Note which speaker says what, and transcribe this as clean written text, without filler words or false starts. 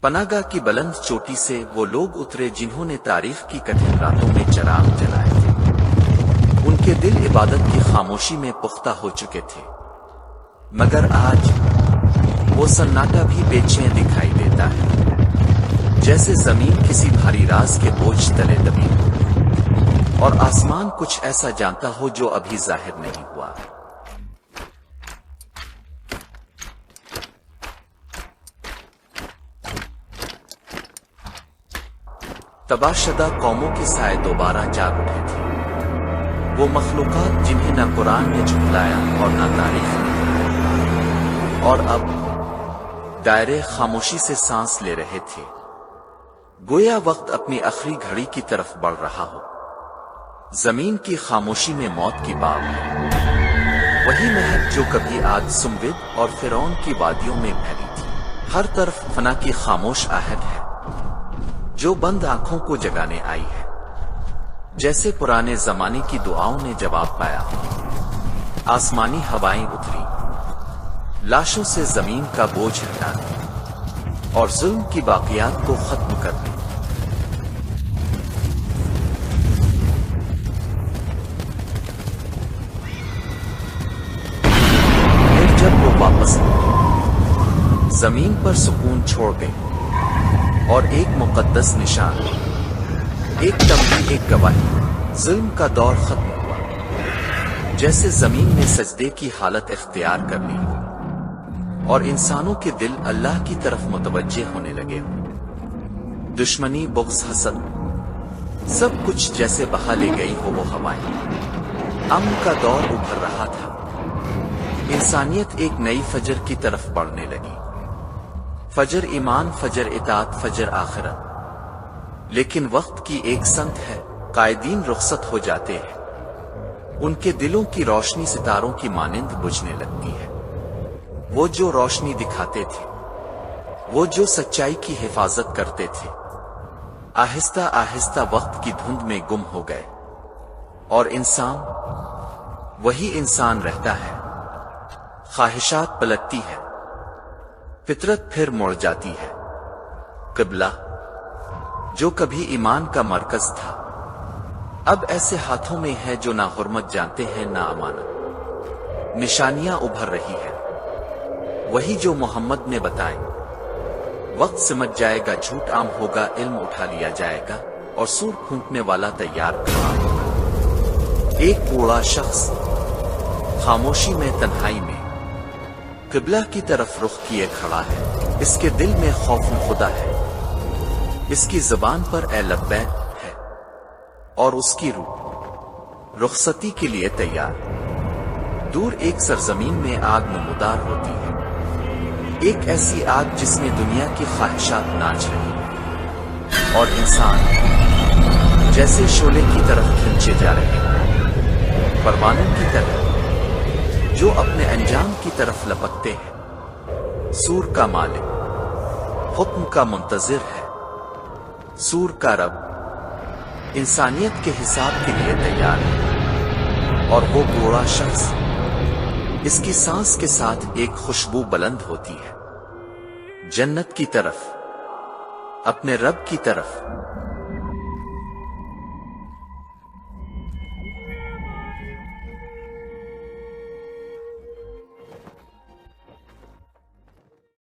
Speaker 1: پناگاہ کی بلند چوٹی سے وہ لوگ اترے جنہوں نے تاریخ کی کٹھن راتوں میں چراغ جلائے تھے۔ ان کے دل عبادت کی خاموشی میں پختہ ہو چکے تھے، مگر آج وہ سناٹا بھی بے چین دکھائی دیتا ہے، جیسے زمین کسی بھاری راز کے بوجھ تلے دبی ہو، اور آسمان کچھ ایسا جانتا ہو جو ابھی ظاہر نہیں ہوا۔ تباہ شدہ قوموں کے سائے دوبارہ جاگ اٹھے تھے، وہ مخلوقات جنہیں نہ قرآن نے جھٹلایا اور نہ تاریخ نے، اور اب دائرے خاموشی سے سانس لے رہے تھے، گویا وقت اپنی آخری گھڑی کی طرف بڑھ رہا ہو۔ زمین کی خاموشی میں موت کی باغ ہے، وہی مہک جو کبھی عاد سمود اور فرعون کی وادیوں میں پھیلی تھی۔ ہر طرف فنا کی خاموش آہٹ ہے جو بند آنکھوں کو جگانے آئی ہے، جیسے پرانے زمانے کی دعاؤں نے جواب پایا۔ آسمانی ہوائیں اتری، لاشوں سے زمین کا بوجھ ہٹا دی اور ظلم کی باقیات کو ختم کر دی۔ پھر جب وہ واپس لوٹے، زمین پر سکون چھوڑ گئی، اور ایک مقدس نشان، ایک تمبی، ایک گواہی، ظلم کا دور ختم ہوا، جیسے زمین نے سجدے کی حالت اختیار کر لی اور انسانوں کے دل اللہ کی طرف متوجہ ہونے لگے ہوں۔ دشمنی، بغض، حسد، سب کچھ جیسے بہا لے گئی ہو وہ ہوائیں۔ امن کا دور ابھر رہا تھا، انسانیت ایک نئی فجر کی طرف بڑھنے لگی، فجر ایمان، فجر اطاعت، فجر آخرت۔ لیکن وقت کی ایک سنت ہے، قائدین رخصت ہو جاتے ہیں، ان کے دلوں کی روشنی ستاروں کی مانند بجھنے لگتی ہے۔ وہ جو روشنی دکھاتے تھے، وہ جو سچائی کی حفاظت کرتے تھے، آہستہ آہستہ وقت کی دھند میں گم ہو گئے، اور انسان وہی انسان رہتا ہے۔ خواہشات پلٹتی ہے، فطرت پھر مڑ جاتی ہے۔ قبلہ جو کبھی ایمان کا مرکز تھا، اب ایسے ہاتھوں میں ہے جو نہ حرمت جانتے ہیں نہ امانت۔ نشانیاں ابھر رہی ہیں، وہی جو محمد نے بتائے۔ وقت سمجھ جائے گا، جھوٹ عام ہوگا، علم اٹھا لیا جائے گا، اور سور پھونکنے والا تیار کھڑا ہوگا۔ ایک بوڑھا شخص خاموشی میں، تنہائی میں، قبلہ کی طرف رخ کیے کھڑا ہے۔ اس کے دل میں خوف خدا ہے، اس کی زبان پر اے لبیک ہے، اور اس کی روح رخصتی کے لیے تیار۔ دور ایک سرزمین میں آگ نمودار ہوتی ہے، ایک ایسی آگ جس میں دنیا کی خواہشات ناچ رہی ہیں، اور انسان جیسے شعلے کی طرف کھینچے جا رہے ہیں، پروانوں کی طرح جو اپنے انجام کی طرف لپکتے ہیں۔ سور کا مالک حکم کا منتظر ہے، سور کا رب انسانیت کے حساب کے لیے تیار ہے، اور وہ بوڑھا شخص، اس کی سانس کے ساتھ ایک خوشبو بلند ہوتی ہے، جنت کی طرف، اپنے رب کی طرف۔